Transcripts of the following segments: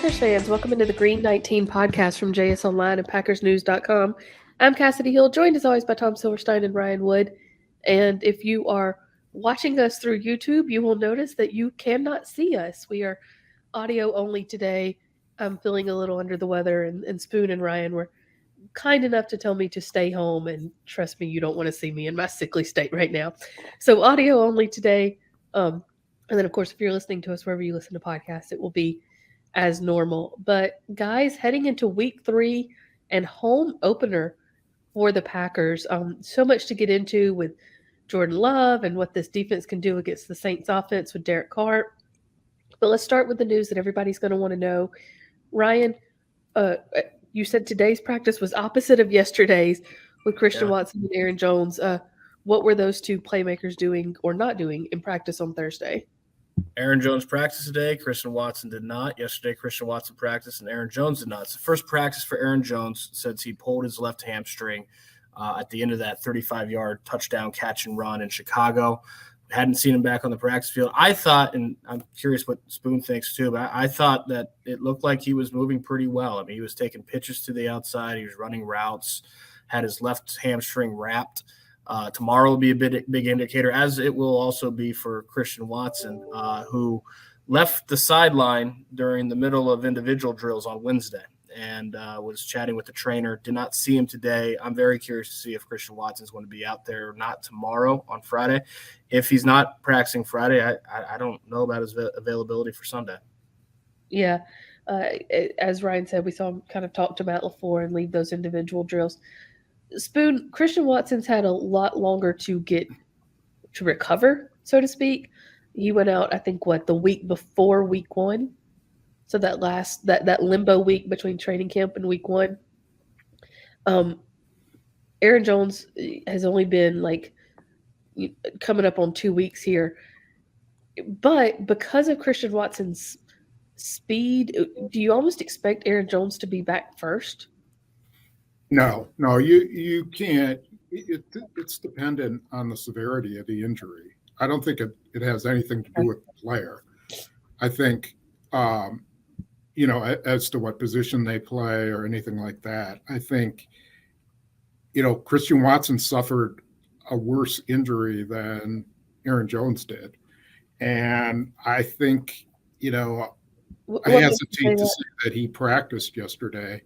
Packers fans, welcome into the Green 19 podcast from JS Online and PackersNews.com. I'm Kassidy Hill, joined as always by Tom Silverstein and Ryan Wood. And if you are watching us through YouTube, you will notice that you cannot see us. We are audio only today. I'm feeling a little under the weather, and Spoon and Ryan were kind enough to tell me to stay home, and trust me, you don't want to see me in my sickly state right now. So audio only today. And then, of course, if you're listening to us wherever you listen to podcasts, it will be as normal. But guys, heading into week 3 and home opener for the Packers, so much to get into with Jordan Love and what this defense can do against the Saints offense with Derek Carr. But let's start with the news that everybody's going to want to know. Ryan, you said today's practice was opposite of yesterday's with Christian Watson and Aaron Jones. What were those two playmakers doing or not doing in practice on Thursday? Aaron Jones practiced today. Christian Watson did not. Yesterday, Christian Watson practiced, and Aaron Jones did not. It's the first practice for Aaron Jones since he pulled his left hamstring at the end of that 35-yard touchdown catch and run in Chicago. Hadn't seen him back on the practice field. I thought, and I'm curious what Spoon thinks too, but I thought that it looked like he was moving pretty well. I mean, he was taking pitches to the outside. He was running routes, had his left hamstring wrapped. Tomorrow will be a big indicator, as it will also be for Christian Watson, who left the sideline during the middle of individual drills on Wednesday and was chatting with the trainer. Did not see him today. I'm very curious to see if Christian Watson is going to be out there or not tomorrow on Friday. If he's not practicing Friday, I don't know about his availability for Sunday. Yeah. As Ryan said, we saw him kind of talk to Matt LaFleur and leave those individual drills. Spoon, Christian Watson's had a lot longer to recover, so to speak. He went out, I think, the week before week 1. So that that limbo week between training camp and week 1. Aaron Jones has only been coming up on 2 weeks here. But because of Christian Watson's speed, do you almost expect Aaron Jones to be back first? No, you can't. It's dependent on the severity of the injury. I don't think it has anything to do with the player. I think, as to what position they play or anything like that, I think, Christian Watson suffered a worse injury than Aaron Jones did. And I think, I hesitate to say that he practiced yesterday,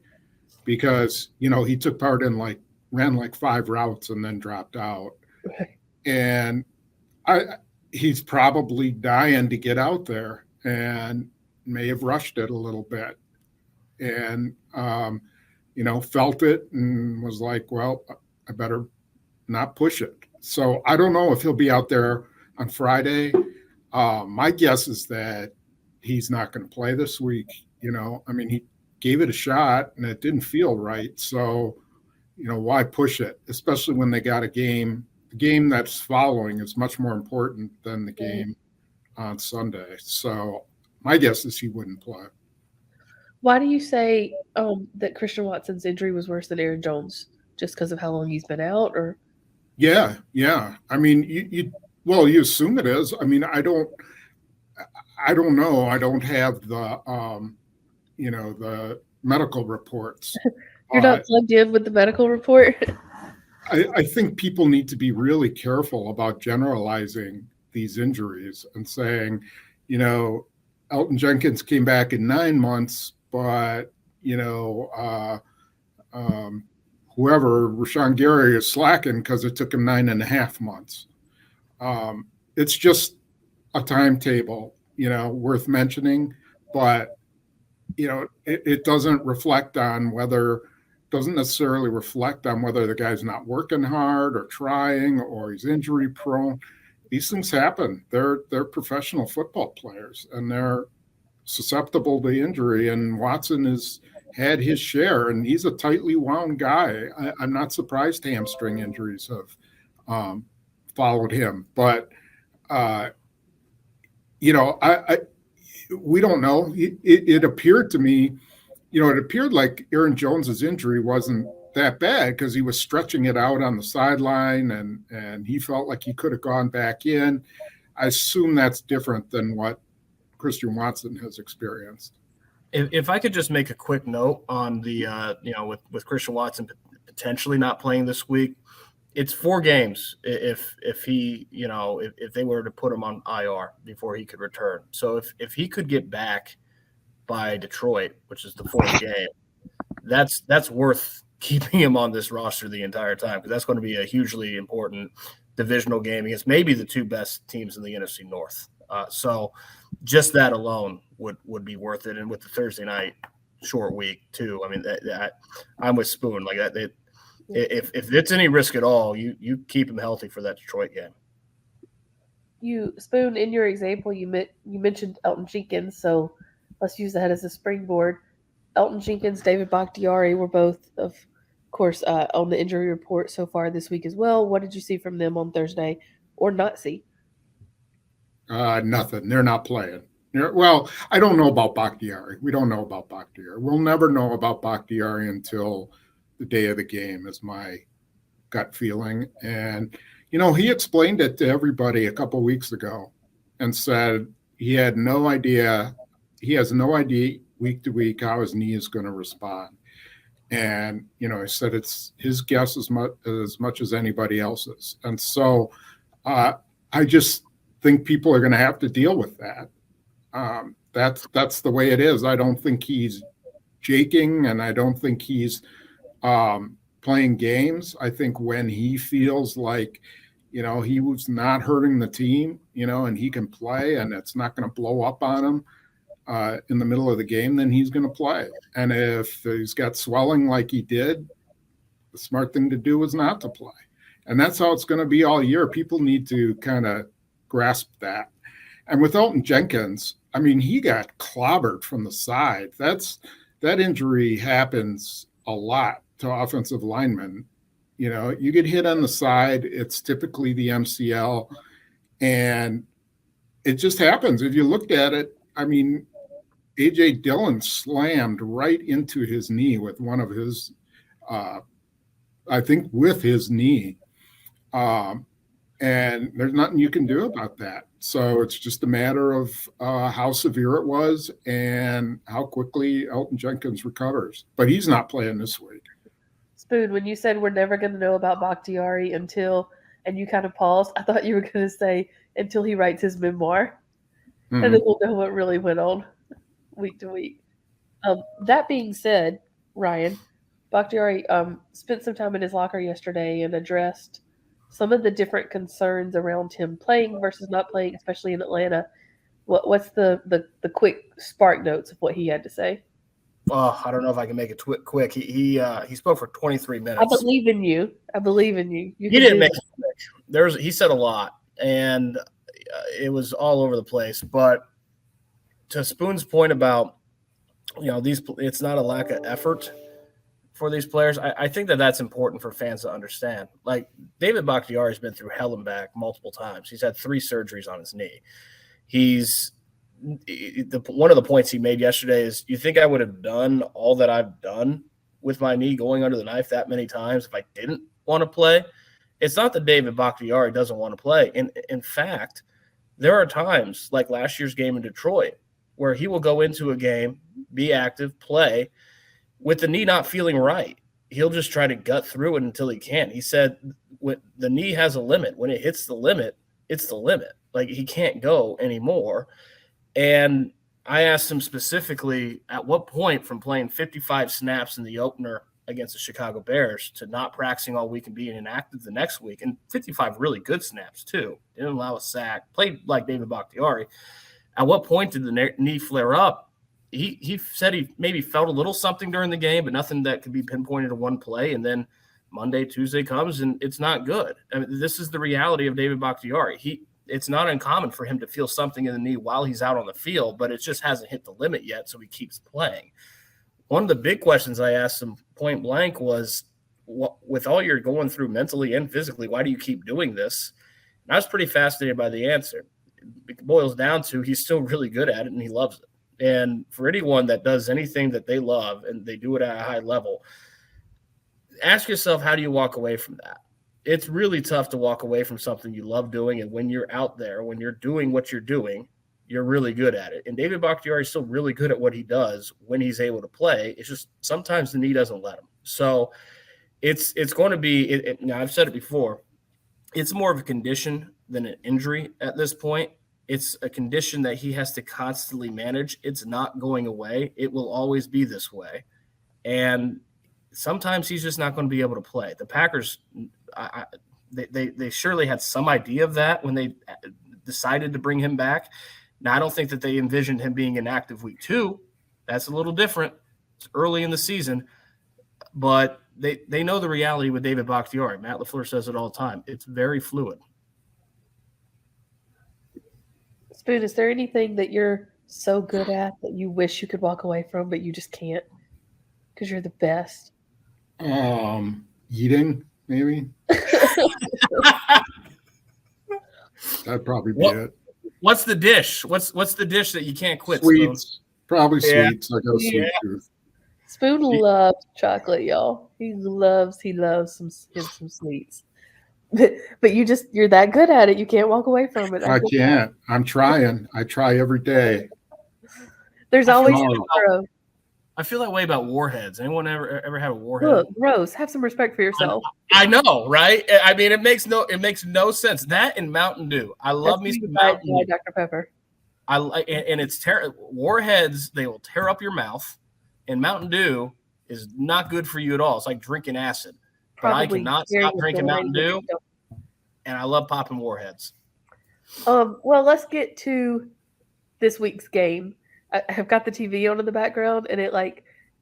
because, he took part in ran 5 routes and then dropped out. Right. And he's probably dying to get out there and may have rushed it a little bit and, felt it and was like, well, I better not push it. So I don't know if he'll be out there on Friday. My guess is that he's not going to play this week. He gave it a shot and it didn't feel right. So, why push it? Especially when they got a game. The game that's following is much more important than the game on Sunday. So my guess is he wouldn't play. Why do you say that Christian Watson's injury was worse than Aaron Jones? Just because of how long he's been out, or? Yeah. I mean, you assume it is. I mean, I don't know. I don't have the the medical reports. You're not plugged in with the medical report? I think people need to be really careful about generalizing these injuries and saying, Elgton Jenkins came back in 9 months, but, whoever, Rashawn Gary, is slacking because it took him 9.5 months. It's just a timetable, worth mentioning, but it doesn't necessarily reflect on whether the guy's not working hard or trying or he's injury prone. These things happen. They're professional football players and they're susceptible to injury. And Watson has had his share, and he's a tightly wound guy. I'm not surprised hamstring injuries have followed him, but we don't know. It appeared to me, it appeared like Aaron Jones's injury wasn't that bad because he was stretching it out on the sideline and he felt like he could have gone back in. I assume that's different than what Christian Watson has experienced. If I could just make a quick note on the, with Christian Watson potentially not playing this week, it's 4 games if he, if they were to put him on IR before he could return. So if he could get back by Detroit, which is the 4th game, that's worth keeping him on this roster the entire time, because that's going to be a hugely important divisional game against maybe the 2 best teams in the NFC North. So just that alone would be worth it. And with the Thursday night short week too, I mean, I'm with Spoon like that. If it's any risk at all, you keep him healthy for that Detroit game. You, Spoon, in your example, you mentioned Elgton Jenkins, so let's use that as a springboard. Elgton Jenkins, David Bakhtiari were both, of course, on the injury report so far this week as well. What did you see from them on Thursday, or not see? Nothing. They're not playing. Well, I don't know about Bakhtiari. We don't know about Bakhtiari. We'll never know about Bakhtiari until the day of the game, is my gut feeling. And, he explained it to everybody a couple of weeks ago and said he had no idea. He has no idea week to week how his knee is going to respond. And, he said it's his guess as much as anybody else's. And so I just think people are going to have to deal with that. That's the way it is. I don't think he's jaking, and I don't think he's playing games. I think when he feels like, he was not hurting the team, and he can play and it's not going to blow up on him in the middle of the game, then he's going to play. And if he's got swelling like he did, the smart thing to do is not to play. And that's how it's going to be all year. People need to kind of grasp that. And with Elgton Jenkins, I mean, he got clobbered from the side. That injury happens a lot to offensive linemen. You get hit on the side, it's typically the MCL, and it just happens. If you looked at it, I mean, A.J. Dillon slammed right into his knee with one of his, I think with his knee. And there's nothing you can do about that. So it's just a matter of how severe it was and how quickly Elgton Jenkins recovers. But he's not playing this week. Spoon, when you said we're never going to know about Bakhtiari until, and you kind of paused, I thought you were going to say until he writes his memoir. Mm-hmm. And then we'll know what really went on week to week. That being said, Ryan, Bakhtiari spent some time in his locker yesterday and addressed some of the different concerns around him playing versus not playing, especially in Atlanta. What's the quick spark notes of what he had to say? I don't know if I can make it quick. He spoke for 23 minutes. I believe in you. He didn't make it quick. He said a lot, and it was all over the place. But to Spoon's point about, it's not a lack of effort for these players. I think that's important for fans to understand. Like, David Bakhtiari has been through hell and back multiple times. He's had 3 surgeries on his knee. One of the points he made yesterday is, you think I would have done all that I've done with my knee going under the knife that many times if I didn't want to play? It's not that David Bakhtiari doesn't want to play. In fact, there are times, like last year's game in Detroit, where he will go into a game, be active, play, with the knee not feeling right. He'll just try to gut through it until he can. He said the knee has a limit. When it hits the limit, it's the limit. Like, he can't go anymore. And I asked him specifically, at what point from playing 55 snaps in the opener against the Chicago Bears to not practicing all week and being inactive the next week, and 55 really good snaps too, didn't allow a sack, played like David Bakhtiari. At what point did the knee flare up? He said he maybe felt a little something during the game, but nothing that could be pinpointed to one play. And then Monday, Tuesday comes, and it's not good. I mean, this is the reality of David Bakhtiari. It's not uncommon for him to feel something in the knee while he's out on the field, but it just hasn't hit the limit yet, so he keeps playing. One of the big questions I asked him point blank was, with all you're going through mentally and physically, why do you keep doing this? And I was pretty fascinated by the answer. It boils down to, he's still really good at it and he loves it. And for anyone that does anything that they love and they do it at a high level, ask yourself, how do you walk away from that? It's really tough to walk away from something you love doing. And when you're out there, when you're doing what you're doing, you're really good at it. And David Bakhtiari is still really good at what he does when he's able to play. It's just sometimes the knee doesn't let him. So it's going to be now I've said it before. It's more of a condition than an injury at this point. It's a condition that he has to constantly manage. It's not going away. It will always be this way. And sometimes he's just not going to be able to play. The Packers, they surely had some idea of that when they decided to bring him back. Now, I don't think that they envisioned him being inactive week 2. That's a little different. It's early in the season. But they know the reality with David Bakhtiari. Matt LaFleur says it all the time. It's very fluid. Spoon, is there anything that you're so good at that you wish you could walk away from, but you just can't because you're the best? Eating, maybe. That'd probably be it. What's the dish? What's the dish that you can't quit? Sweets. Spoon? Probably Yeah. sweets. I got a sweet tooth. Spoon loves chocolate, y'all. He loves some sweets. But you're that good at it. You can't walk away from it. I can't. I'm trying. I try every day. There's always tomorrow. I feel that way about warheads. Anyone ever have a warhead? Look, Rose, have some respect for yourself. I know, right? I mean, it makes no sense. That and Mountain Dew. I love me some Mountain Dew. Dr. Pepper. And it's warheads. They will tear up your mouth, and Mountain Dew is not good for you at all. It's like drinking acid. But I cannot stop drinking Mountain Dew, and I love popping warheads. Well, let's get to this week's game. I have got the TV on in the background, and it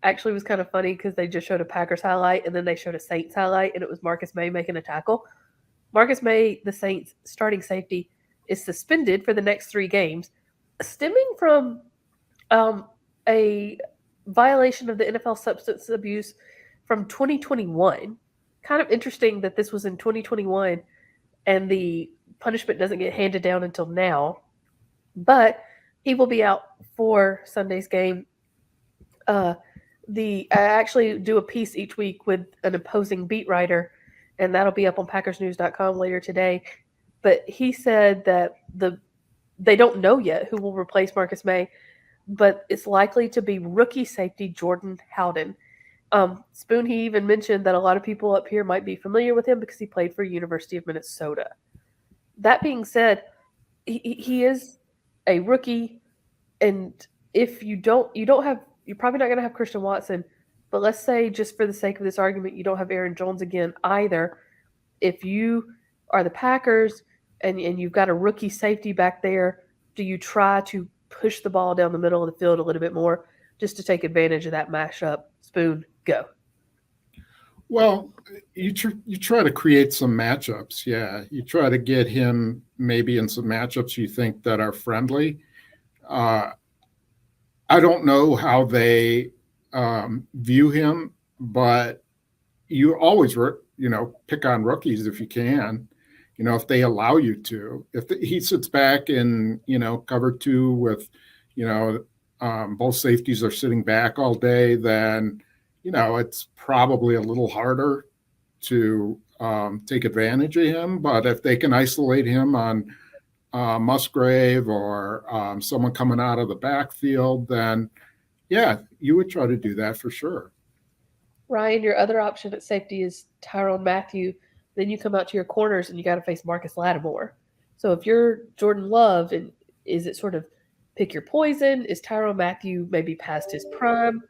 actually was kind of funny because they just showed a Packers highlight, and then they showed a Saints highlight, and it was Marcus May making a tackle. Marcus May, the Saints starting safety, is suspended for the next 3 games, stemming from a violation of the NFL substance abuse from 2021. Kind of interesting that this was in 2021 and the punishment doesn't get handed down until now. But he will be out for Sunday's game. I actually do a piece each week with an opposing beat writer, and that'll be up on PackersNews.com later today. But he said that they don't know yet who will replace Marcus May, but it's likely to be rookie safety Jordan Howden. Spoon, he even mentioned that a lot of people up here might be familiar with him because he played for University of Minnesota. That being said, he is a rookie, and if you're probably not going to have Christian Watson, but let's say just for the sake of this argument, you don't have Aaron Jones again either. If you are the Packers and you've got a rookie safety back there, do you try to push the ball down the middle of the field a little bit more just to take advantage of that mashup? Spoon, go. Well, you try to create some matchups. Yeah, you try to get him maybe in some matchups you think that are friendly. I don't know how they view him, but you always pick on rookies if you can. If they allow you to. If he sits back in cover 2 with both safeties are sitting back all day, then it's probably a little harder to take advantage of him. But if they can isolate him on Musgrave or someone coming out of the backfield, then yeah, you would try to do that for sure. Ryan, your other option at safety is Tyrann Mathieu. Then you come out to your corners and you got to face Marcus Lattimore. So if you're Jordan Love, and is it sort of pick your poison? Is Tyrann Mathieu maybe past his prime?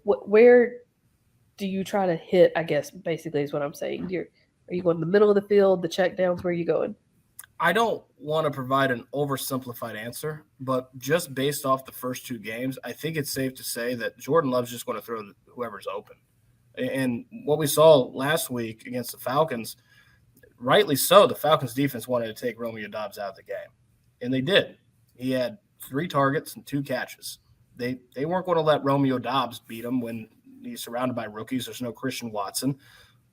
Where do you try to hit, I guess, basically is what I'm saying. Are you going in the middle of the field, the check downs? Where are you going? I don't want to provide an oversimplified answer, but just based off the first 2 games, I think it's safe to say that Jordan Love's just going to throw to whoever's open. And what we saw last week against the Falcons, rightly so, the Falcons defense wanted to take Romeo Doubs out of the game, and they did. He had 3 targets and 2 catches. They weren't going to let Romeo Doubs beat him when he's surrounded by rookies. There's no Christian Watson.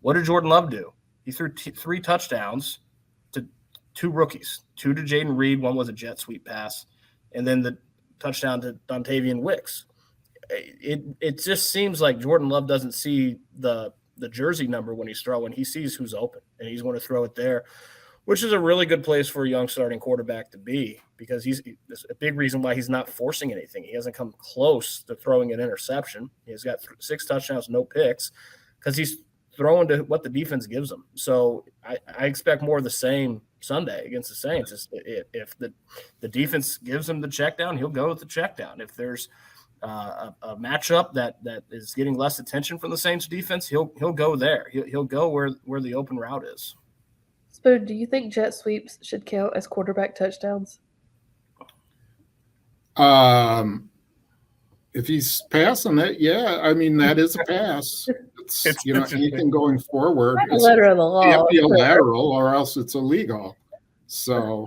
What did Jordan Love do? He threw 3 touchdowns to 2 rookies, 2 to Jaden Reed, 1 was a jet sweep pass, and then the touchdown to Dontayvion Wicks. It just seems like Jordan Love doesn't see the jersey number when he's throwing. He sees who's open, and he's going to throw it there. which is a really good place for a young starting quarterback to be, because he's a big reason why he's not forcing anything. He hasn't come close to throwing an interception. He's got 6 touchdowns, no picks, because he's throwing to what the defense gives him. So I expect more of the same Sunday against the Saints. If the defense gives him the check down, he'll go with the check down. If there's a matchup that is getting less attention from the Saints defense, he'll go there. He'll go where the open route is. Spoon, do you think jet sweeps should count as quarterback touchdowns? If he's passing it, yeah. I mean, that is a pass. It's anything going forward. It's letter of the law. It can't be a lateral, or else it's illegal. So,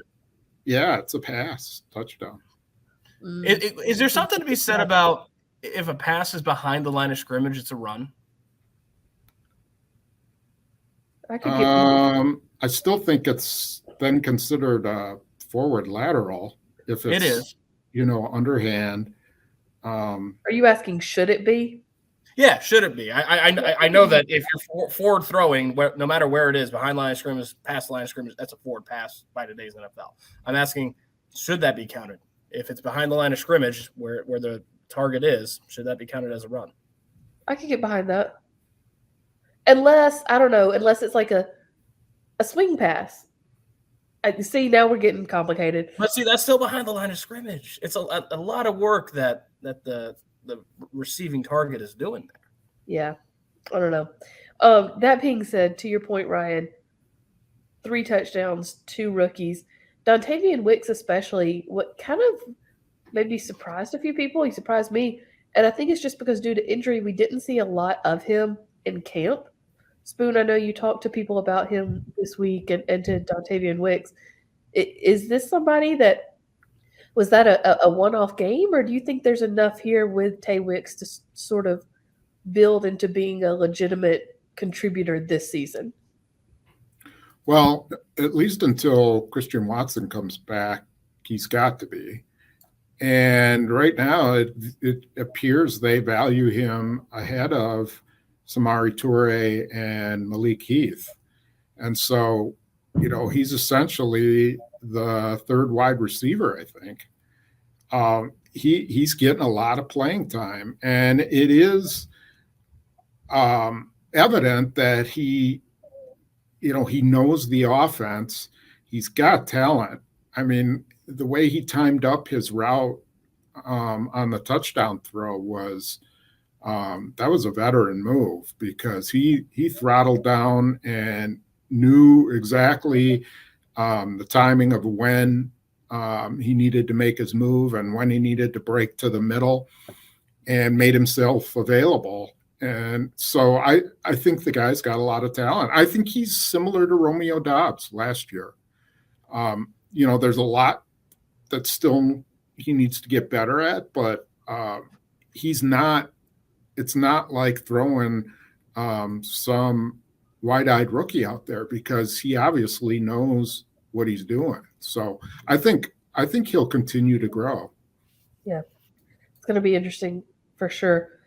yeah, it's a pass, touchdown. Is there something to be said about if a pass is behind the line of scrimmage, it's a run? I still think it's then considered a forward lateral if it's, it is, underhand. Are you asking should it be? Yeah, should it be? I know that if you're forward throwing, no matter where it is, behind line of scrimmage, past line of scrimmage, that's a forward pass by today's NFL. I'm asking, should that be counted? If it's behind the line of scrimmage where the target is, should that be counted as a run? I could get behind that. Unless it's like a swing pass. See, now we're getting complicated. But see, that's still behind the line of scrimmage. It's a lot of work that the receiving target is doing there. Yeah, I don't know. That being said, to your point, Ryan, 3 touchdowns, 2 rookies. Dontayvion Wicks especially, what kind of maybe surprised a few people. He surprised me. And I think it's just because due to injury, we didn't see a lot of him in camp. Spoon, I know you talked to people about him this week and to Dontayvion Wicks. Is this somebody was that a one-off game, or do you think there's enough here with Tay Wicks to sort of build into being a legitimate contributor this season? Well, at least until Christian Watson comes back, he's got to be. And right now, it appears they value him ahead of Samori Toure and Malik Heath. And so, he's essentially the third wide receiver, I think. He's getting a lot of playing time. And it is evident that he knows the offense. He's got talent. I mean, the way he timed up his route on the touchdown throw was that was a veteran move, because he throttled down and knew exactly the timing of when he needed to make his move and when he needed to break to the middle, and made himself available. And so I think the guy's got a lot of talent. I think he's similar to Romeo Doubs last year. There's a lot that still he needs to get better at, but it's not like throwing some wide-eyed rookie out there, because he obviously knows what he's doing. So I think he'll continue to grow. Yeah, it's going to be interesting for sure.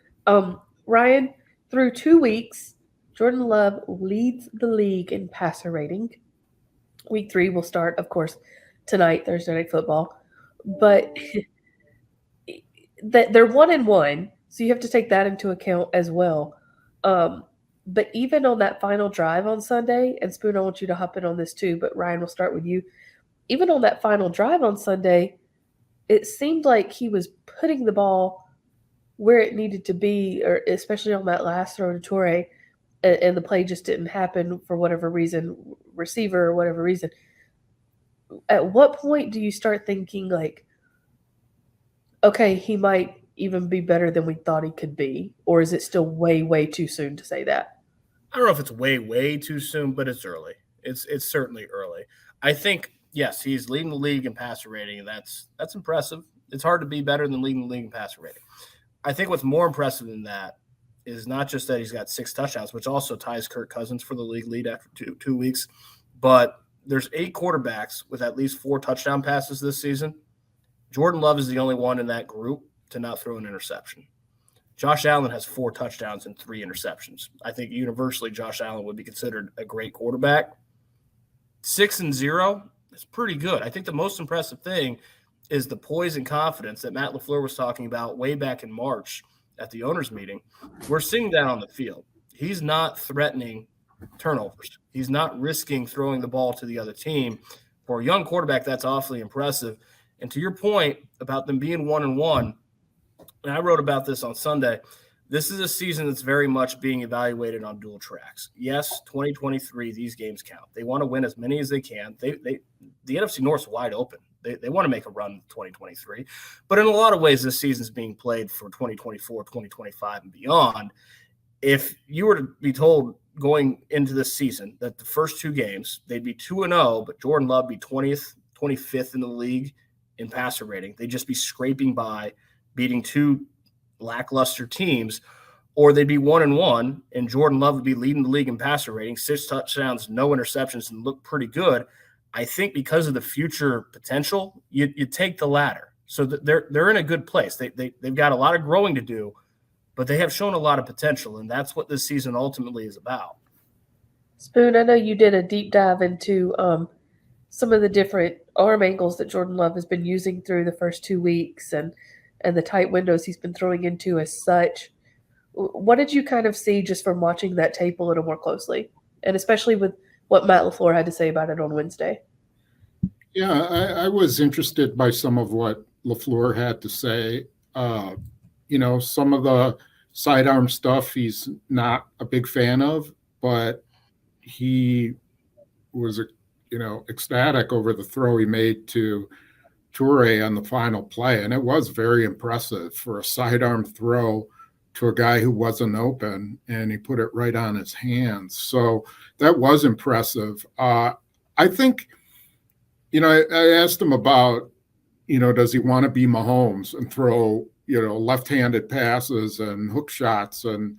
Ryan, through 2 weeks, Jordan Love leads the league in passer rating. Week 3 will start, of course, tonight, Thursday Night Football. But they're 1-1, so you have to take that into account as well. But even on that final drive on Sunday, and Spoon, I want you to hop in on this too, but Ryan, we'll start with you. Even on that final drive on Sunday, it seemed like he was putting the ball where it needed to be, or especially on that last throw to Toure, and the play just didn't happen for whatever reason, receiver or whatever reason. At what point do you start thinking like, okay, he might even be better than we thought he could be? Or is it still way, way too soon to say that? I don't know if it's way, way too soon, but it's early. It's certainly early. I think, yes, he's leading the league in passer rating, and that's impressive. It's hard to be better than leading the league in passer rating. I think what's more impressive than that is not just that he's got 6 touchdowns, which also ties Kirk Cousins for the league lead after two weeks, but there's 8 quarterbacks with at least 4 touchdown passes this season. Jordan Love is the only one in that group to not throw an interception. Josh Allen has 4 touchdowns and 3 interceptions. I think universally Josh Allen would be considered a great quarterback. 6-0, it's pretty good. I think the most impressive thing is the poise and confidence that Matt LaFleur was talking about way back in March at the owners' meeting. We're seeing that on the field. He's not threatening turnovers. He's not risking throwing the ball to the other team. For a young quarterback, that's awfully impressive. And to your point about them being 1-1, and I wrote about this on Sunday, this is a season that's very much being evaluated on dual tracks. Yes, 2023, these games count. They want to win as many as they can. The NFC North's wide open. They want to make a run in 2023. But in a lot of ways, this season is being played for 2024, 2025, and beyond. If you were to be told going into this season that the first two games, they'd be 2-0, but Jordan Love be 20th, 25th in the league in passer rating, they'd just be scraping by, beating two lackluster teams, or they'd be 1-1 and Jordan Love would be leading the league in passer rating, 6 touchdowns, no interceptions, and look pretty good. I think because of the future potential, you take the latter. So they're in a good place. They've got a lot of growing to do, but they have shown a lot of potential, and that's what this season ultimately is about. Spoon, I know you did a deep dive into some of the different arm angles that Jordan Love has been using through the first 2 weeks and the tight windows he's been throwing into as such. What did you kind of see just from watching that tape a little more closely, and especially with what Matt LaFleur had to say about it on Wednesday? Yeah, I was interested by some of what LaFleur had to say. Some of the sidearm stuff he's not a big fan of, but he was, ecstatic over the throw he made to Toure on the final play. And it was very impressive for a sidearm throw to a guy who wasn't open, and he put it right on his hands. So that was impressive. I think, I asked him about, does he want to be Mahomes and throw, left-handed passes and hook shots and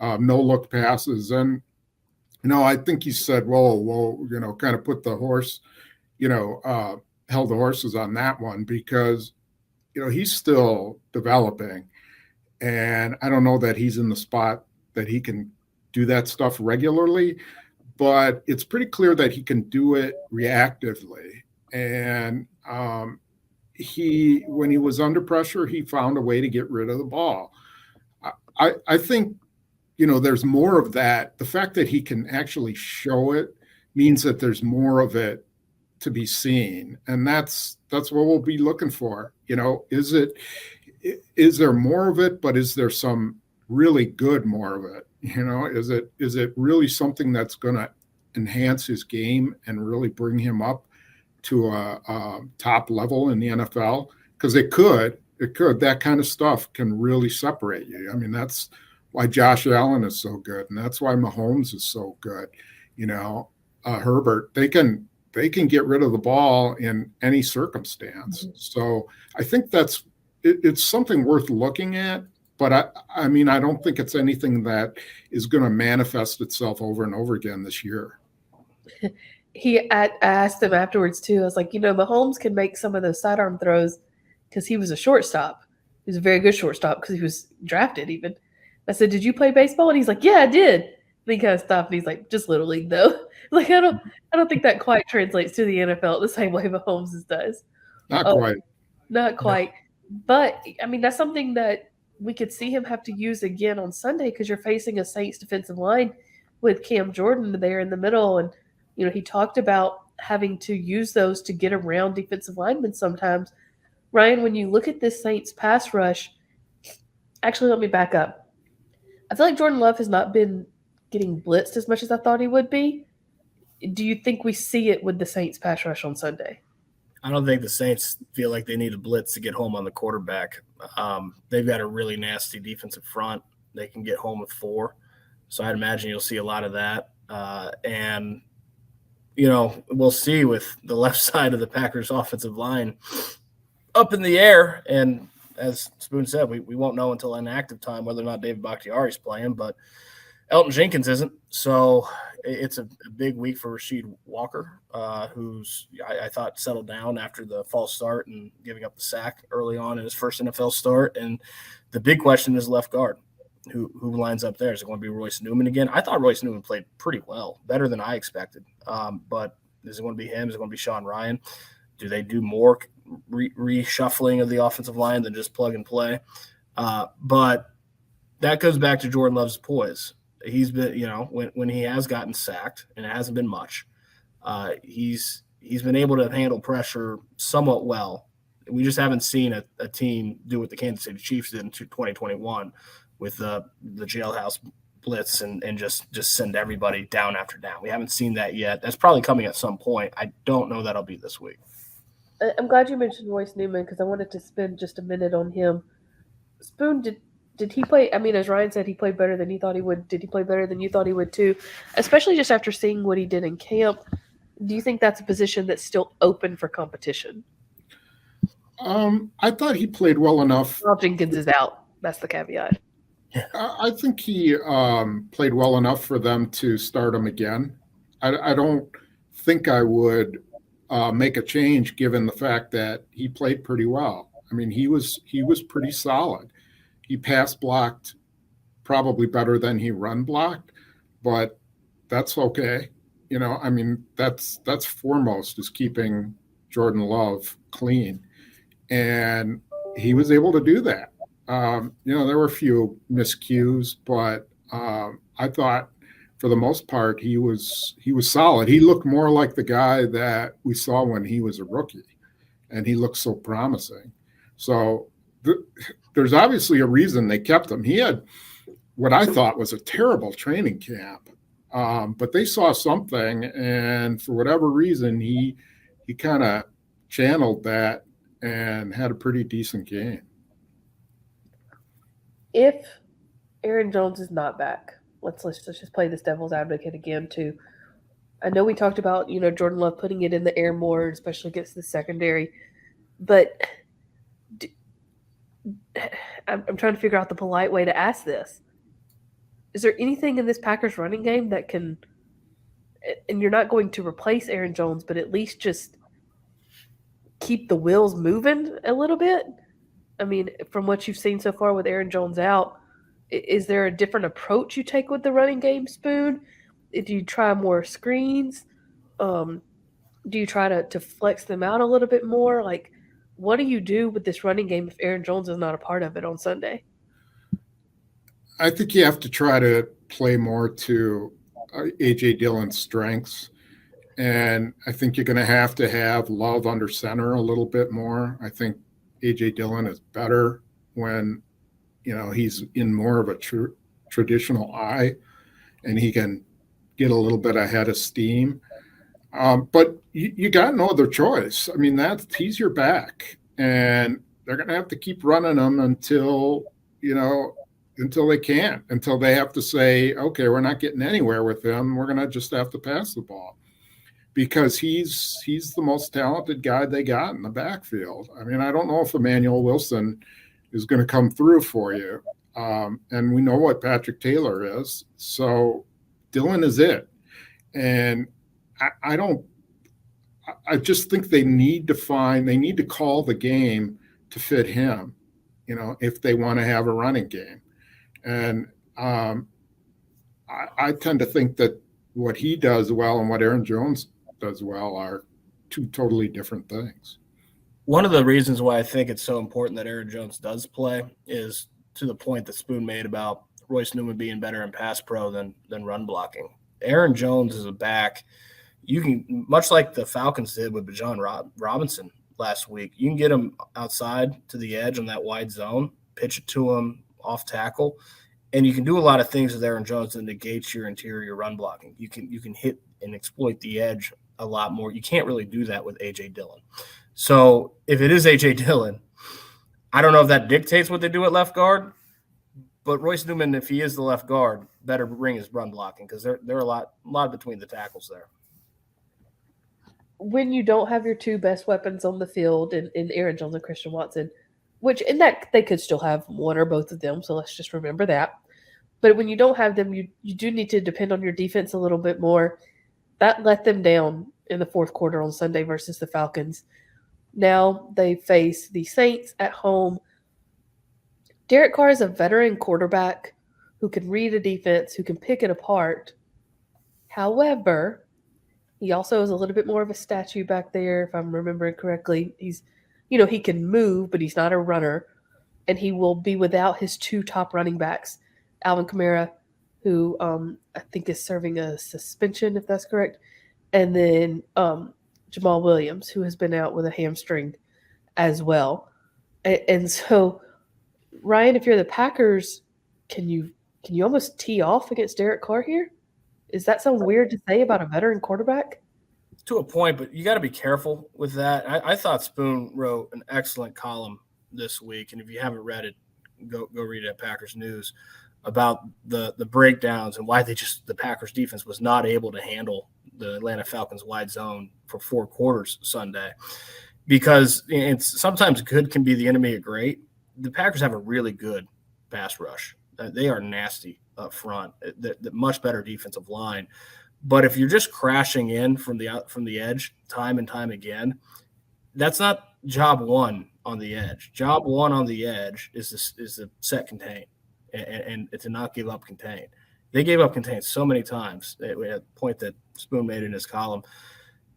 no-look passes. And, I think he said, whoa, kind of put the horse, held the horses on that one because, he's still developing. And I don't know that he's in the spot that he can do that stuff regularly, but it's pretty clear that he can do it reactively. And when he was under pressure, he found a way to get rid of the ball. I think, there's more of that. The fact that he can actually show it means that there's more of it to be seen. And that's what we'll be looking for. Is there more of it, but is there some really good more of it? Is it really something that's going to enhance his game and really bring him up to a top level in the NFL? Because it could, that kind of stuff can really separate you. I mean, that's why Josh Allen is so good. And that's why Mahomes is so good. Herbert, they can get rid of the ball in any circumstance. Mm-hmm. So I think it's something worth looking at, but I mean, I don't think it's anything that is going to manifest itself over and over again this year. I asked him afterwards too. I was like, Mahomes can make some of those sidearm throws because he was a shortstop. He was a very good shortstop because he was drafted even. I said, did you play baseball? And he's like, yeah, I did. And he kind of stopped and he's like, just Little League though. Like, I don't think that quite translates to the NFL the same way Mahomes does. Not quite. Not quite. No. But, I mean, that's something that we could see him have to use again on Sunday because you're facing a Saints defensive line with Cam Jordan there in the middle. And, he talked about having to use those to get around defensive linemen sometimes. Ryan, when you look at this Saints pass rush, actually, let me back up. I feel like Jordan Love has not been getting blitzed as much as I thought he would be. Do you think we see it with the Saints pass rush on Sunday? I don't think the Saints feel like they need a blitz to get home on the quarterback. They've got a really nasty defensive front. They can get home with 4. So I'd imagine you'll see a lot of that. And, we'll see with the left side of the Packers offensive line up in the air. And as Spoon said, we won't know until inactive time whether or not David Bakhtiari is playing, but Elgton Jenkins isn't. So it's a big week for Rasheed Walker, who's I thought settled down after the false start and giving up the sack early on in his first NFL start. And the big question is left guard. Who lines up there? Is it going to be Royce Newman again? I thought Royce Newman played pretty well, better than I expected. But Is it going to be him? Is it going to be Sean Ryan? Do they do more reshuffling of the offensive line than just plug and play? But that goes back to Jordan Love's poise. He's been, when he has gotten sacked, and it hasn't been much, he's been able to handle pressure somewhat well. We just haven't seen a team do what the Kansas City Chiefs did in 2021 with the jailhouse blitz and just send everybody down after down. We haven't seen that yet. That's probably coming at some point. I don't know that'll be this week. I'm glad you mentioned Royce Newman because I wanted to spend just a minute on him. Spoon, did he play? I mean, as Ryan said, he played better than he thought he would. Did he play better than you thought he would too? Especially just after seeing what he did in camp. Do you think that's a position that's still open for competition? I thought he played well enough. Well, Jenkins is out. That's the caveat. I think he played well enough for them to start him again. I don't think I would make a change given the fact that he played pretty well. I mean, he was pretty solid. He pass blocked probably better than he run blocked, but that's okay. I mean, that's foremost is keeping Jordan Love clean. And he was able to do that. There were a few miscues, but I thought for the most part he was solid. He looked more like the guy that we saw when he was a rookie, and he looked so promising. So there's obviously a reason they kept him. He had what I thought was a terrible training camp, but they saw something, and for whatever reason, he kind of channeled that and had a pretty decent game. If Aaron Jones is not back, let's just play this devil's advocate again too. I know we talked about, Jordan Love putting it in the air more, especially against the secondary, but I'm trying to figure out the polite way to ask this. Is there anything in this Packers running game that can, and you're not going to replace Aaron Jones, but at least just keep the wheels moving a little bit? I mean, from what you've seen so far with Aaron Jones out, is there a different approach you take with the running game, Spoon? Do you try more screens? Do you try to flex them out a little bit more? Like, what do you do with this running game if Aaron Jones is not a part of it on Sunday? I think you have to try to play more to A.J. Dillon's strengths. And I think you're going to have Love under center a little bit more. I think A.J. Dillon is better when, he's in more of a traditional eye and he can get a little bit ahead of steam. But you got no other choice. I mean, he's your back, and they're going to have to keep running him until they can't, until they have to say, okay, we're not getting anywhere with him. We're going to just have to pass the ball. Because he's the most talented guy they got in the backfield. I mean, I don't know if Emmanuel Wilson is going to come through for you. And we know what Patrick Taylor is. So Dillon is it. And I just think they need to call the game to fit him, if they want to have a running game. And I tend to think that what he does well and what Aaron Jones does well are two totally different things. One of the reasons why I think it's so important that Aaron Jones does play is to the point that Spoon made about Royce Newman being better in pass pro than run blocking. Aaron Jones is a back. You can, much like the Falcons did with Bijan Robinson last week, you can get him outside to the edge on that wide zone, pitch it to him off tackle, and you can do a lot of things with Aaron Jones that negates your interior run blocking. You can hit and exploit the edge a lot more. You can't really do that with A.J. Dillon. So if it is A.J. Dillon, I don't know if that dictates what they do at left guard, but Royce Newman, if he is the left guard, better bring his run blocking because they're a lot between the tackles there. When you don't have your two best weapons on the field in Aaron Jones and Christian Watson, which in that they could still have one or both of them, so let's just remember that. But when you don't have them, you do need to depend on your defense a little bit more. That let them down in the fourth quarter on Sunday versus the Falcons. Now they face the Saints at home. Derek Carr is a veteran quarterback who can read a defense, who can pick it apart. However, He also is a little bit more of a statue back there, if I'm remembering correctly. He can move, but he's not a runner. And he will be without his two top running backs, Alvin Kamara, who I think is serving a suspension, if that's correct, and then Jamal Williams, who has been out with a hamstring as well. And so, Ryan, if you're the Packers, can you almost tee off against Derek Carr here? Is that something weird to say about a veteran quarterback? To a point, but you got to be careful with that. I thought Spoon wrote an excellent column this week, and if you haven't read it, go read it at Packers News about the breakdowns and why the Packers defense was not able to handle the Atlanta Falcons wide zone for 4 quarters Sunday, because it's sometimes good can be the enemy of great. The Packers have a really good pass rush. They are nasty up front. The much better defensive line. But if you're just crashing in from the edge time and time again, that's not job one on the edge. Job one on the edge is to set contain and to not give up contain. They gave up contain so many times. A point that Spoon made in his column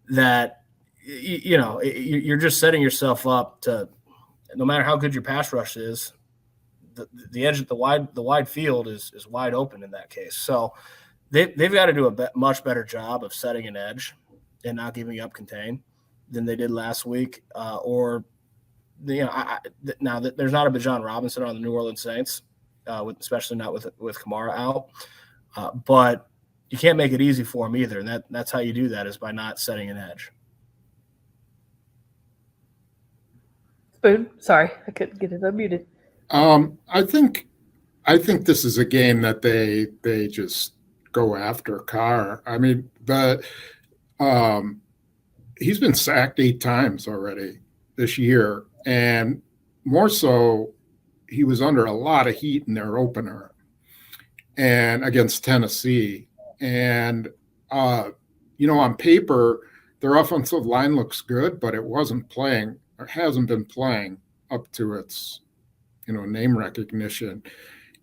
that you're just setting yourself up to, no matter how good your pass rush is, the edge at the wide field is wide open in that case. So they've got to do a much better job of setting an edge and not giving up contain than they did last week. Now that there's not a Bijan Robinson on the New Orleans Saints, especially not with Kamara out, but you can't make it easy for them either. And that's how you do that, is by not setting an edge. Spoon, sorry, I couldn't get it unmuted. I think this is a game that they just go after Carr. I mean, he's been sacked 8 times already this year, and more so, he was under a lot of heat in their opener and against Tennessee. And on paper, their offensive line looks good, but it wasn't playing or hasn't been playing up to its name recognition.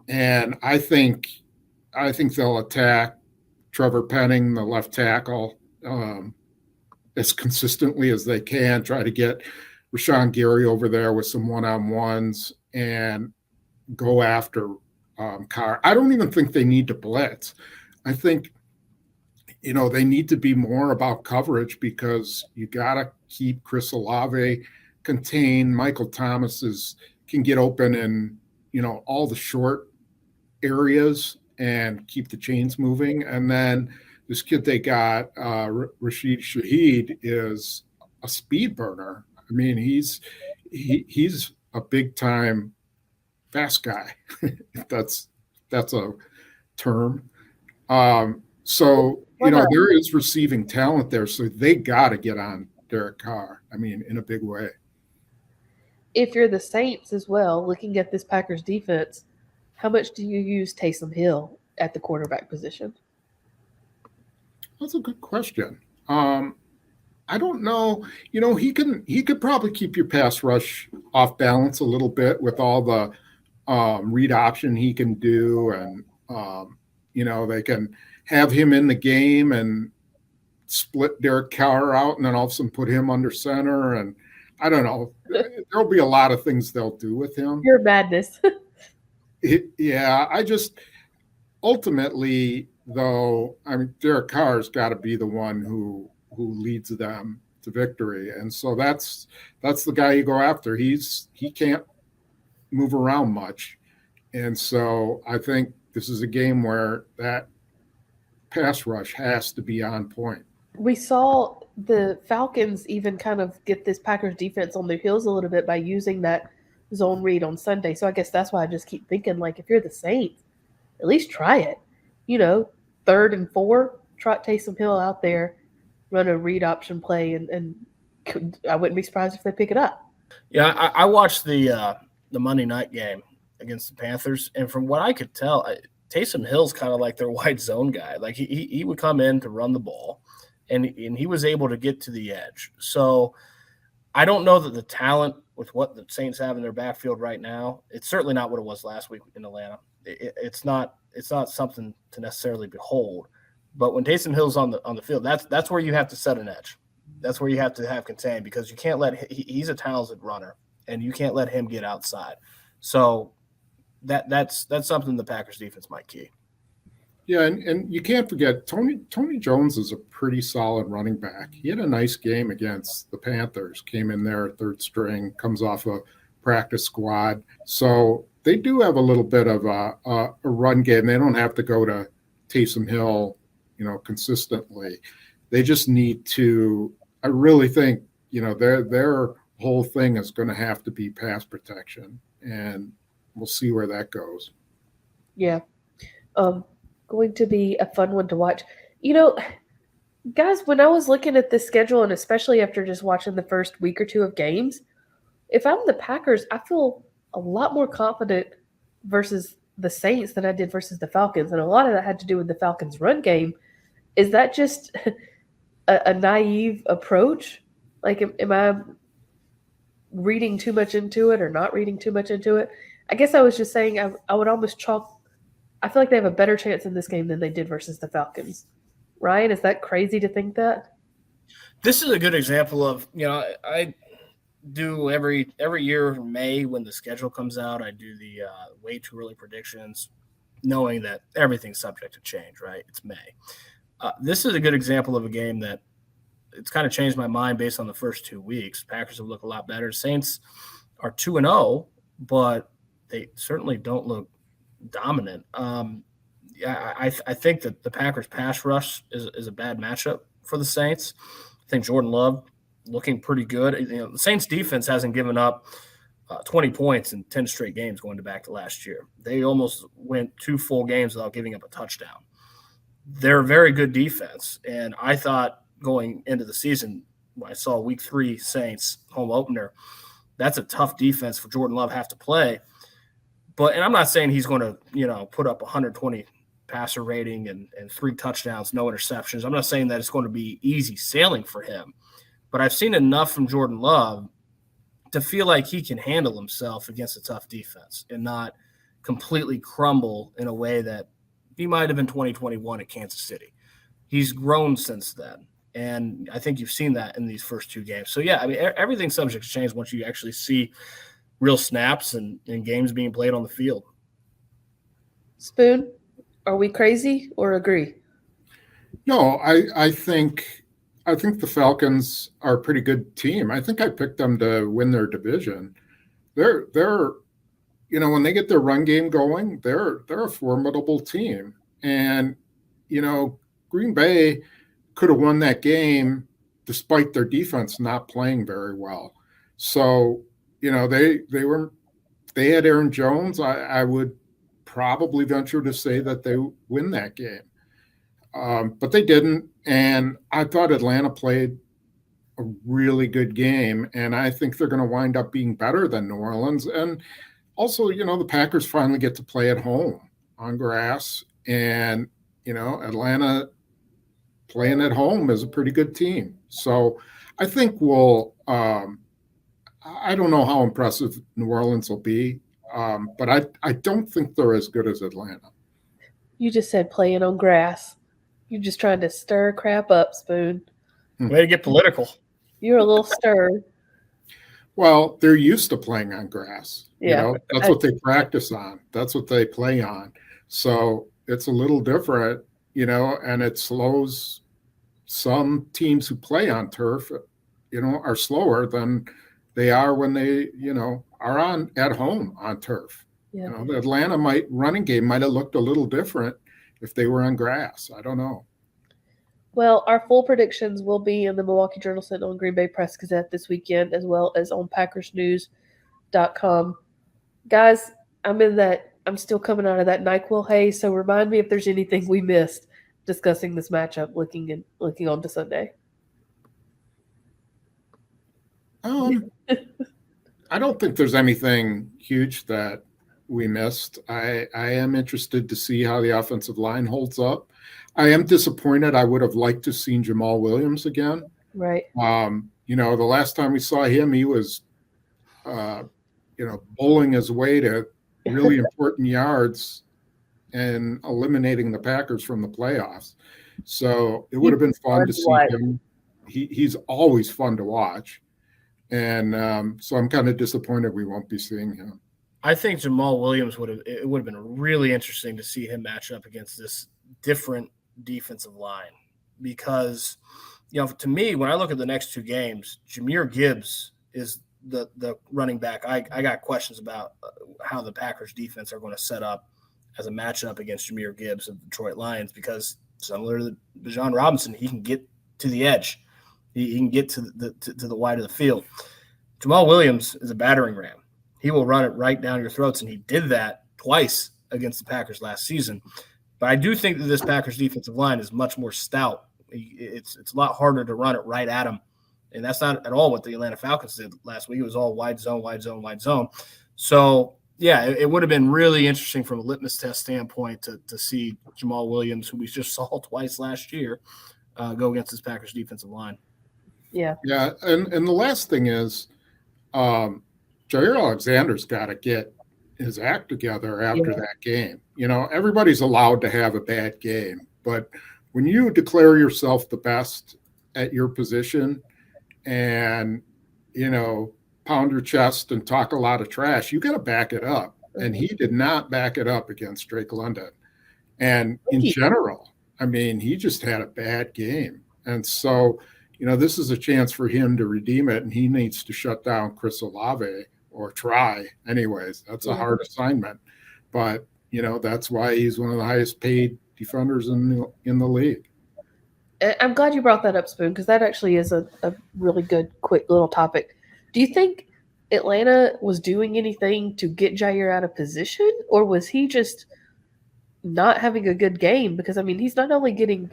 And I think they'll attack Trevor Penning, the left tackle, as consistently as they can, try to get Rashawn Gary over there with some one-on-ones and go after Carr. I don't even think they need to blitz. I think, they need to be more about coverage, because you got to keep Chris Olave contained. Michael Thomas can get open in, all the short areas and keep the chains moving. And then this kid they got, Rashid Shaheed, is a speed burner. I mean, he's a big time fast guy, if that's a term. So there is receiving talent there, so they got to get on Derek Carr. I mean, in a big way. If you're the Saints as well, looking at this Packers defense, how much do you use Taysom Hill at the quarterback position? That's a good question. I don't know. He could probably keep your pass rush off balance a little bit with all the read option he can do, and they can have him in the game and split Derek Carr out, and then all of a sudden put him under center. And I don't know. There'll be a lot of things they'll do with him. Pure madness. I just ultimately, though, I mean, Derek Carr's got to be the one who leads them to victory, and so that's the guy you go after. He can't move around much, and so I think this is a game where that pass rush has to be on point. We saw the Falcons even kind of get this Packers defense on their heels a little bit by using that zone read on Sunday. So I guess that's why I just keep thinking, like, if you're the Saints, at least try it. 3rd and 4, trot Taysom Hill out there, run a read option play, and I wouldn't be surprised if they pick it up. Yeah, I watched the Monday night game against the Panthers, and from what I could tell, Taysom Hill's kind of like their wide zone guy. Like he would come in to run the ball, and he was able to get to the edge. So I don't know that the talent with what the Saints have in their backfield right now, it's certainly not what it was last week in Atlanta. It's not something to necessarily behold, But when Taysom Hill's on the field, that's where you have to set an edge. That's where you have to have contain, because you can't let he's a talented runner, and you can't let him get outside. So that's something the Packers defense might key. Yeah, and you can't forget Tony Jones is a pretty solid running back. He had a nice game against the Panthers, came in there third string, comes off a practice squad. So they do have a little bit of a run game. They don't have to go to Taysom Hill, consistently. They just need to, I really think, their whole thing is going to have to be pass protection, and we'll see where that goes. Yeah. Going to be a fun one to watch. Guys, when I was looking at this schedule, and especially after just watching the first week or two of games, if I'm the Packers, I feel a lot more confident versus the Saints than I did versus the Falcons. And a lot of that had to do with the Falcons' run game. Is that just a naive approach? Like, am I reading too much into it or not reading too much into it? I guess I was just saying I would almost chalk – I feel like they have a better chance in this game than they did versus the Falcons. Ryan, is that crazy to think that? This is a good example of, I do every year in May when the schedule comes out, I do the way too early predictions, knowing that everything's subject to change, right? It's May. This is a good example of a game that it's kind of changed my mind based on the first 2 weeks. Packers have looked a lot better. Saints are 2-0, but they certainly don't look dominant. I think that the Packers pass rush is a bad matchup for the Saints. I think Jordan Love looking pretty good. The Saints defense hasn't given up 20 points in 10 straight games going back to last year. They almost went 2 full games without giving up a touchdown. They're a very good defense, and I thought going into the season, when I saw week 3 Saints home opener, that's a tough defense for Jordan Love have to play. And I'm not saying he's going to, put up 120 passer rating and 3 touchdowns, no interceptions. I'm not saying that it's going to be easy sailing for him. But I've seen enough from Jordan Love to feel like he can handle himself against a tough defense and not completely crumble in a way that he might have in 2021 at Kansas City. He's grown since then. And I think you've seen that in these first 2 games. So, yeah, I mean, everything's subject to change once you actually see real snaps and games being played on the field. Spoon, are we crazy or agree? No, I think the Falcons are a pretty good team. I think I picked them to win their division. They're when they get their run game going, they're a formidable team. And Green Bay could have won that game despite their defense not playing very well. So they had Aaron Jones. I would probably venture to say that they win that game. But they didn't. And I thought Atlanta played a really good game. And I think they're going to wind up being better than New Orleans. And also, the Packers finally get to play at home on grass. And, Atlanta playing at home is a pretty good team. So I think I don't know how impressive New Orleans will be, but I don't think they're as good as Atlanta. You just said playing on grass. You're just trying to stir crap up, Spoon. Way to get political. You're a little stirred. Well, they're used to playing on grass. Yeah. That's what they practice on. That's what they play on. So it's a little different, and it slows some teams who play on turf, are slower than they are when they, are at home on turf. Yeah. The Atlanta running game might have looked a little different if they were on grass. I don't know. Well, our full predictions will be in the Milwaukee Journal Sentinel and Green Bay Press Gazette this weekend, as well as on PackersNews.com. Guys, I'm still coming out of that NyQuil haze, so remind me if there's anything we missed discussing this matchup, looking on to Sunday. I don't think there's anything huge that we missed. I am interested to see how the offensive line holds up. I am disappointed. I would have liked to have seen Jamal Williams again. Right. The last time we saw him, he was, bowling his way to really important yards and eliminating the Packers from the playoffs. So it would have been fun to see watch. him. He's always fun to watch. And so I'm kind of disappointed we won't be seeing him. I think Jamal Williams it would have been really interesting to see him match up against this different defensive line because, to me, when I look at the next two games, Jahmyr Gibbs is the running back. I got questions about how the Packers defense are going to set up as a matchup against Jahmyr Gibbs of the Detroit Lions because similar to Bijan Robinson, he can get to the edge. He can get to the wide of the field. Jamal Williams is a battering ram. He will run it right down your throats, and he did that twice against the Packers last season. But I do think that this Packers defensive line is much more stout. It's a lot harder to run it right at him, and that's not at all what the Atlanta Falcons did last week. It was all wide zone, wide zone, wide zone. So, yeah, it would have been really interesting from a litmus test standpoint to see Jamal Williams, who we just saw twice last year, go against this Packers defensive line. Yeah. Yeah, and the last thing is Jair Alexander's got to get his act together after that game. Everybody's allowed to have a bad game, but when you declare yourself the best at your position and, pound your chest and talk a lot of trash, you got to back it up. And he did not back it up against Drake London. And in general, he just had a bad game. And so, this is a chance for him to redeem it, and he needs to shut down Chris Olave or try anyways. That's a hard assignment. But, that's why he's one of the highest paid defenders in the league. I'm glad you brought that up, Spoon, because that actually is a really good, quick little topic. Do you think Atlanta was doing anything to get Jair out of position, or was he just not having a good game? Because, he's not only getting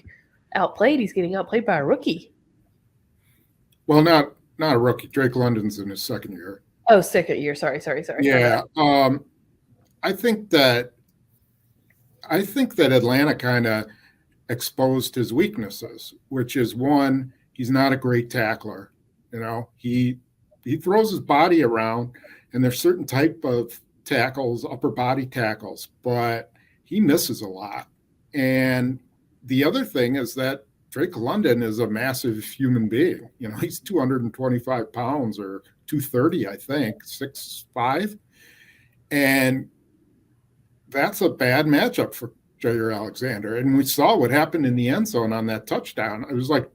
outplayed, he's getting outplayed by a rookie. Well, not a rookie. Drake London's in his second year. Oh, second year. Sorry. Yeah. I think that Atlanta kind of exposed his weaknesses, which is one, he's not a great tackler. He throws his body around, and there's certain type of tackles, upper body tackles, but he misses a lot. And the other thing is that Drake London is a massive human being. He's 225 pounds or 230, I think, 6'5". And that's a bad matchup for Jair Alexander. And we saw what happened in the end zone on that touchdown. It was like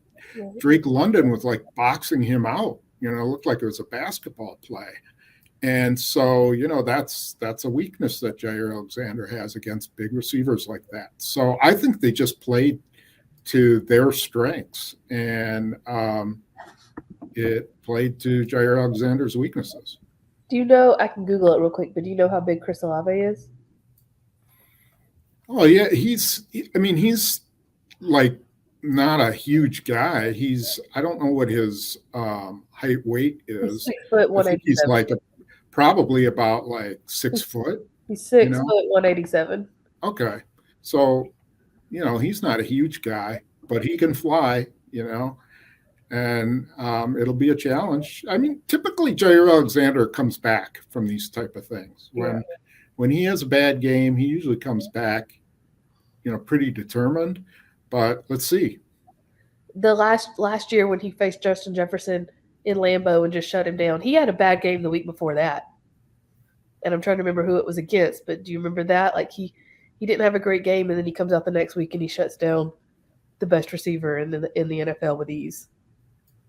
Drake London was like boxing him out. It looked like it was a basketball play. And so, that's a weakness that Jair Alexander has against big receivers like that. So I think they just played to their strengths, and it played to Jair Alexander's weaknesses. Do you know, I can Google it real quick, but do you know how big Chris Olave is? Oh, yeah, he's like not a huge guy. I don't know what his height weight is. He's 6 foot, 187. I think he's like probably about like 6 foot. He's 6 foot, 187. Okay. So, he's not a huge guy, but he can fly, and it'll be a challenge. Typically Jair Alexander comes back from these type of things. When he has a bad game, he usually comes back, pretty determined, but let's see. The last year when he faced Justin Jefferson in Lambeau and just shut him down, he had a bad game the week before that. And I'm trying to remember who it was against, but do you remember that? Like he didn't have a great game, and then he comes out the next week and he shuts down the best receiver in the NFL with ease.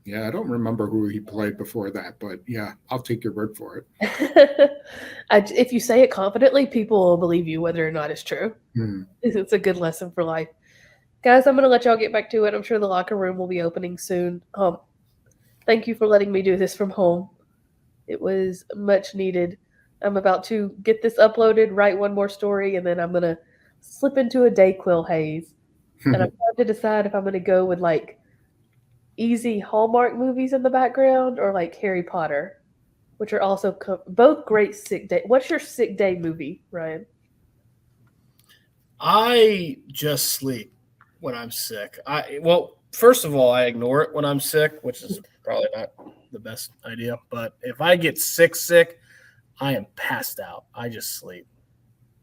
Yeah, I don't remember who he played before that, but yeah, I'll take your word for it. If you say it confidently, people will believe you whether or not it's true. It's a good lesson for life. Guys, I'm going to let y'all get back to it. I'm sure the locker room will be opening soon. Thank you for letting me do this from home. It was much needed. I'm about to get this uploaded, write one more story, and then I'm going to slip into a Dayquil haze. And I'm trying to decide if I'm going to go with like easy Hallmark movies in the background or like Harry Potter, which are also both great sick day. What's your sick day movie, Ryan? I just sleep when I'm sick. First of all, I ignore it when I'm sick, which is probably not the best idea. But if I get sick, I am passed out. I just sleep.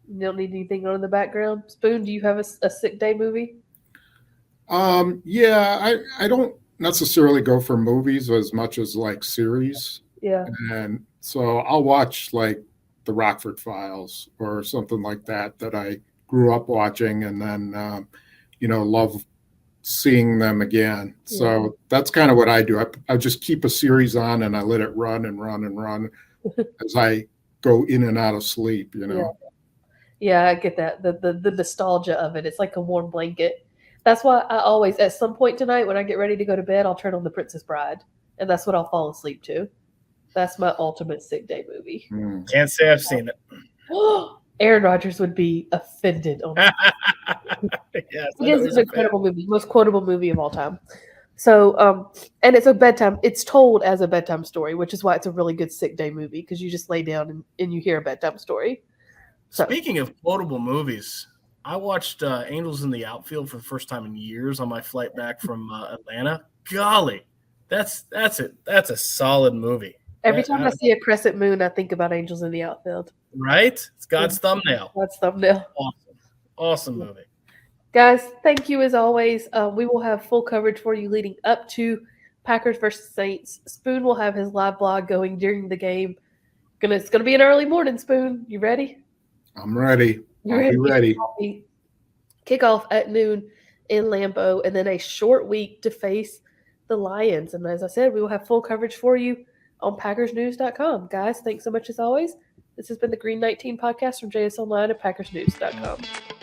You don't need anything on in the background? Spoon, do you have a sick day movie? Yeah, I don't necessarily go for movies as much as like series. Yeah. And so I'll watch like the Rockford Files or something like that I grew up watching and then, love seeing them again. So that's kind of what I do. I just keep a series on and I let it run and run and run as I go in and out of sleep, Yeah, I get that. The nostalgia of it. It's like a warm blanket. That's why I always, at some point tonight, when I get ready to go to bed, I'll turn on The Princess Bride, and that's what I'll fall asleep to. That's my ultimate sick day movie. Can't say I've seen it. Aaron Rodgers would be offended on it. Yes, It is an incredible movie, most quotable movie of all time. So, and it's a bedtime. It's told as a bedtime story, which is why it's a really good sick day movie because you just lay down and you hear a bedtime story. So. Speaking of quotable movies, I watched Angels in the Outfield for the first time in years on my flight back from Atlanta. Golly, that's it. That's a solid movie. Every time I see a crescent moon, I think about Angels in the Outfield. Right? It's God's thumbnail. God's thumbnail. Awesome movie. Guys, thank you as always. We will have full coverage for you leading up to Packers versus Saints. Spoon will have his live blog going during the game. It's gonna be an early morning, Spoon. You ready? I'm ready. I'll be ready. Kickoff at noon in Lambeau, and then a short week to face the Lions. And as I said, we will have full coverage for you on PackersNews.com. Guys, thanks so much as always. This has been the Green 19 podcast from JS Online at PackersNews.com.